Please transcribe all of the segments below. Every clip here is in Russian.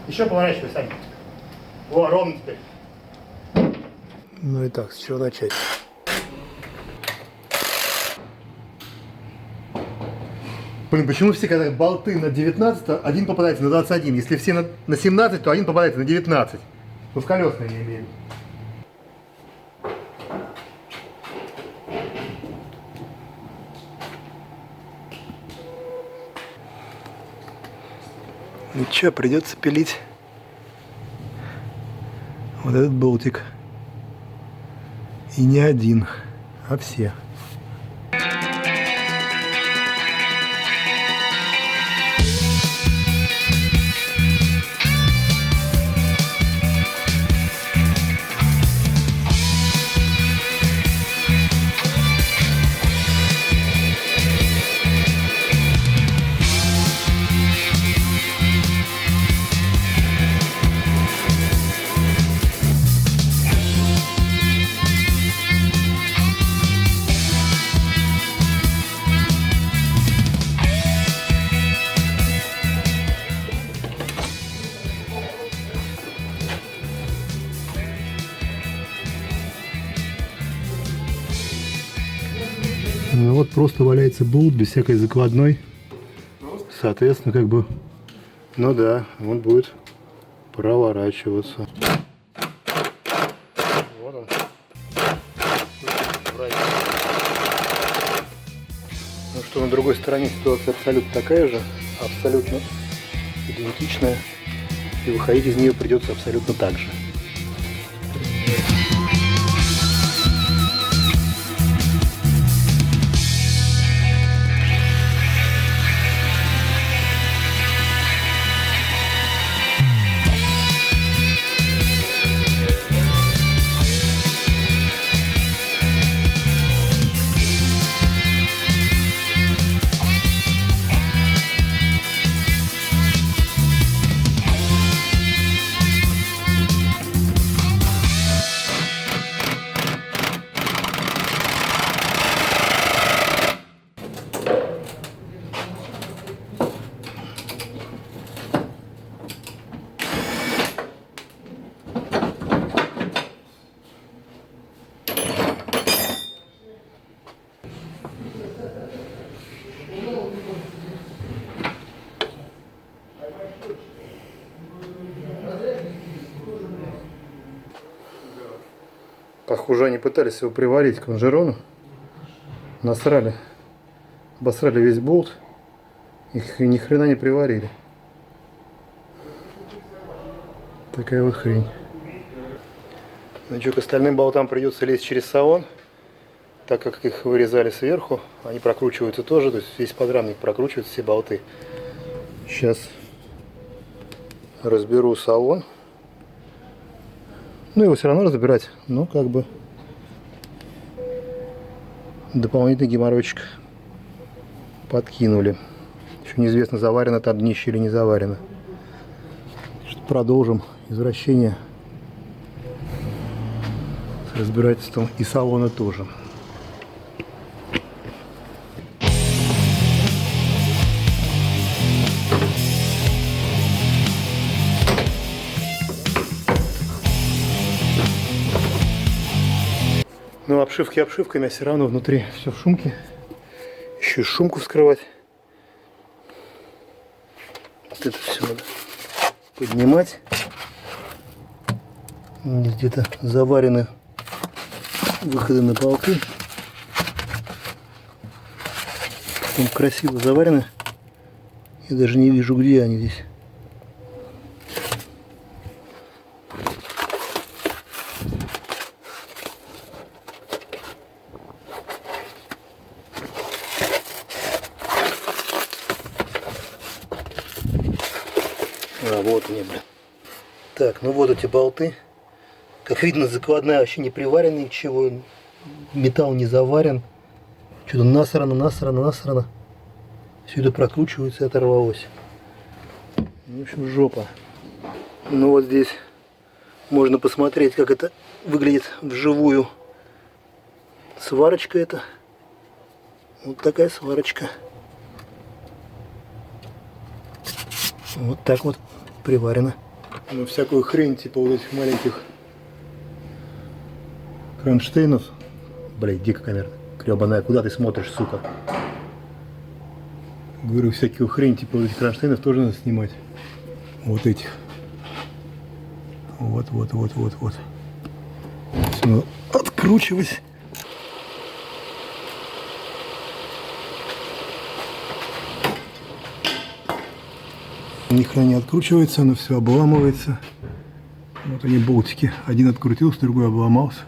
Еще поворачивай, Саня. О, ровно теперь. Ну и так, с чего начать? Блин, почему все, когда болты на 19, один попадается на 21? Если все на 17, то один попадается на 19. Ну, в колесные я имею. Ну что, придется пилить вот этот болтик. И не один, а все. Ну вот просто валяется болт без всякой закладной. Соответственно, как бы, ну да, он будет проворачиваться. Вот он. Ну что, на другой стороне ситуация абсолютно такая же, абсолютно идентичная. И выходить из нее придется абсолютно так же. Похоже, они пытались его приварить к лонжерону. Насрали. Обосрали весь болт. Их ни хрена не приварили. Такая вот хрень. Ну что, к остальным болтам придется лезть через салон. Так как их вырезали сверху, они прокручиваются тоже. То есть весь подрамник прокручивается, все болты. Сейчас разберу салон. Ну, его все равно разбирать, но как бы дополнительный геморройчик подкинули. Еще неизвестно, заварено там днище или не заварено. Продолжим извращение с разбирательством и салона тоже. Но обшивки обшивками, а все равно внутри все в шумке. Еще и шумку вскрывать. Вот это все надо поднимать. Где-то заварены выходы на болты. Там красиво заварены. Я даже не вижу, где они здесь. А, вот они, блин. Так, ну вот эти болты. Как видно, закладная вообще не приварена ничего. Металл не заварен. Что-то насрано. Все это прокручивается и оторвалось. В общем, жопа. Ну вот здесь можно посмотреть, как это выглядит вживую. Сварочка это. Вот такая сварочка. Вот так вот приварено Ну, всякую хрень, типа вот этих маленьких кронштейнов. Блять, дико камера. Крёбаная, куда ты смотришь, сука? Говорю, всякую хрень, типа вот этих кронштейнов тоже надо снимать. Вот этих. Вот. Все откручивать. Ни хрена не откручивается, оно все обламывается. Вот они болтики. Один открутился, другой обломался.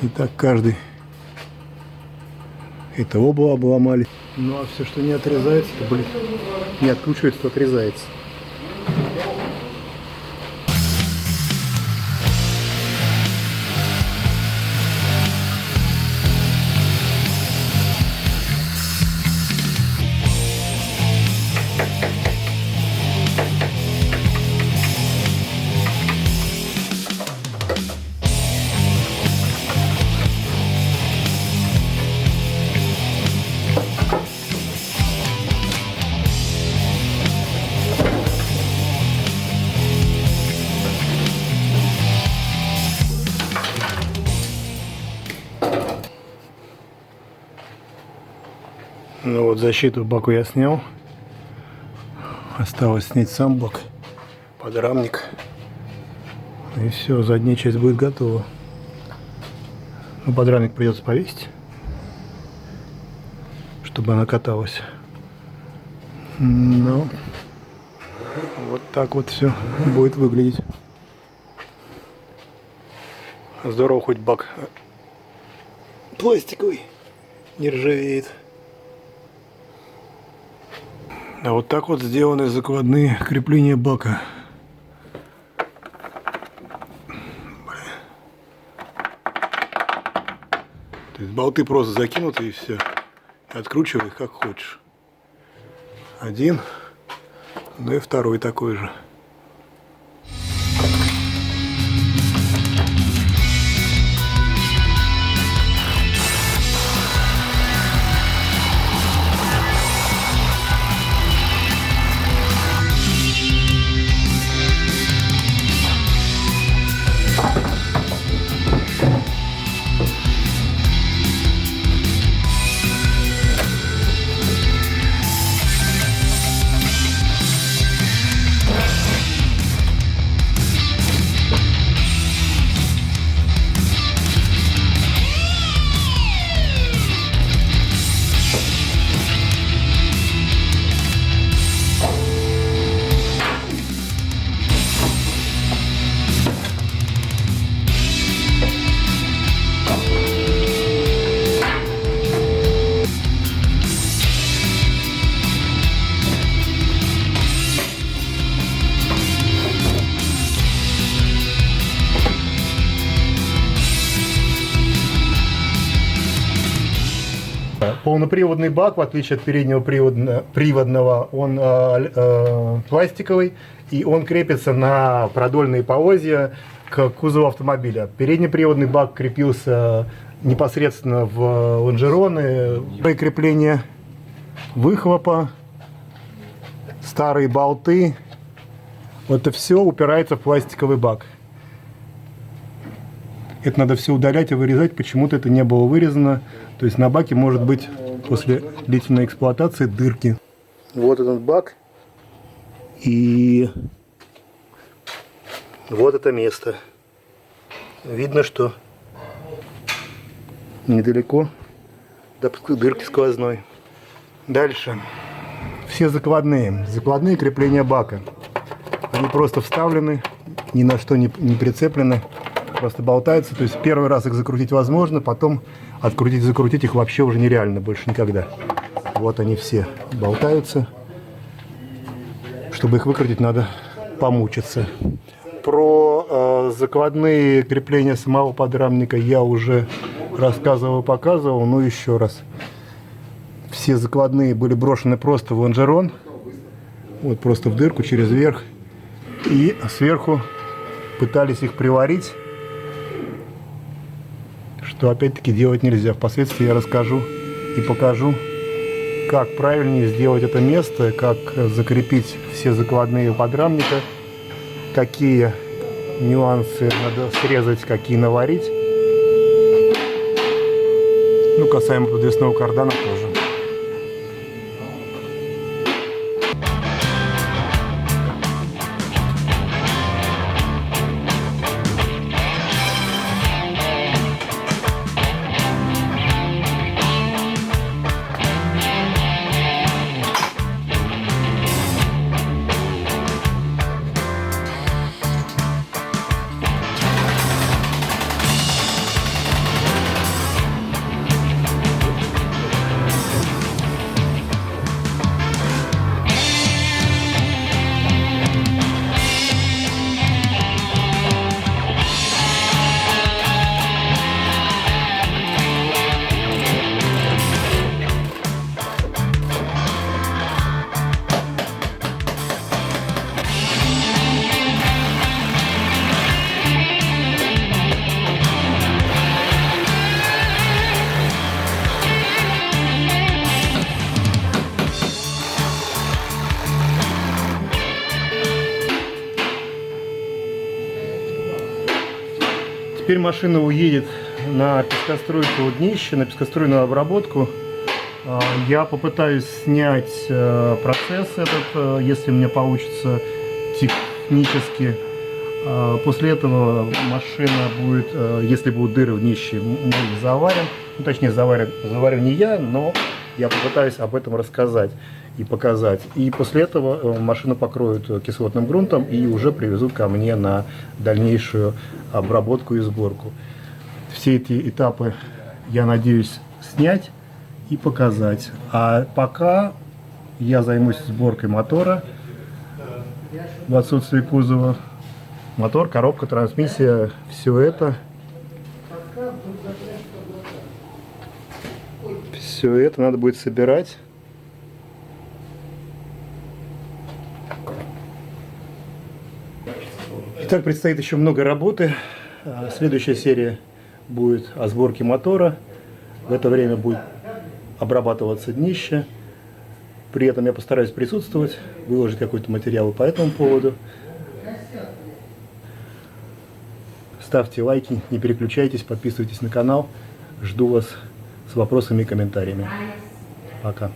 И так каждый. Это оба обломали. Ну а все, что не отрезается, то, блин, не откручивается, то отрезается. Ну вот, защиту баку я снял. Осталось снять сам бак, подрамник. И все, задняя часть будет готова. Ну, подрамник придется повесить, чтобы она каталась. Ну, вот так вот все будет выглядеть. Здорово, хоть бак пластиковый, не ржавеет. А вот так вот сделаны закладные крепления бака. То есть болты просто закинуты и все. Откручивай как хочешь. Один, ну и второй такой же. Полноприводный бак, в отличие от переднего приводного, он пластиковый, и он крепится на продольные полозья к кузову автомобиля. Переднеприводный бак крепился непосредственно в лонжероны, крепление выхлопа, старые болты. Вот это все упирается в пластиковый бак. Это надо все удалять и вырезать, почему-то это не было вырезано. То есть на баке может быть после длительной эксплуатации дырки. Вот этот бак. И вот это место. Видно, что недалеко до дырки сквозной. Дальше. Все закладные крепления бака. Они просто вставлены, ни на что не прицеплены. Просто болтаются. То есть первый раз их закрутить возможно, потом открутить и закрутить их вообще уже нереально, больше никогда. Вот они все болтаются. Чтобы их выкрутить, надо помучиться. Про закладные крепления самого подрамника я уже рассказывал, показывал. Ну еще раз. Все закладные были брошены просто в лонжерон. Вот просто в дырку через верх. И сверху пытались их приварить, что опять-таки делать нельзя. Впоследствии я расскажу и покажу, как правильнее сделать это место, как закрепить все закладные подрамника, какие нюансы надо срезать, какие наварить. Ну, касаемо подвесного кардана тоже. Теперь машина уедет на пескоструйку днище, на пескоструйную обработку. Я попытаюсь снять процесс этот, если у меня получится технически. После этого машина будет, если будут дыры в днище, мы их заварим. Ну, точнее, заварю не я, но я попытаюсь об этом рассказать и показать. И после этого машину покроют кислотным грунтом и уже привезут ко мне на дальнейшую обработку и сборку. Все эти этапы я надеюсь снять и показать. А пока я займусь сборкой мотора в отсутствии кузова. Мотор, коробка, трансмиссия, все это. Все это надо будет собирать. Итак, предстоит еще много работы. Следующая серия будет о сборке мотора. В это время будет обрабатываться днище. При этом я постараюсь присутствовать, выложить какой-то материал по этому поводу. Ставьте лайки, не переключайтесь, подписывайтесь на канал. Жду вас с вопросами и комментариями. Пока.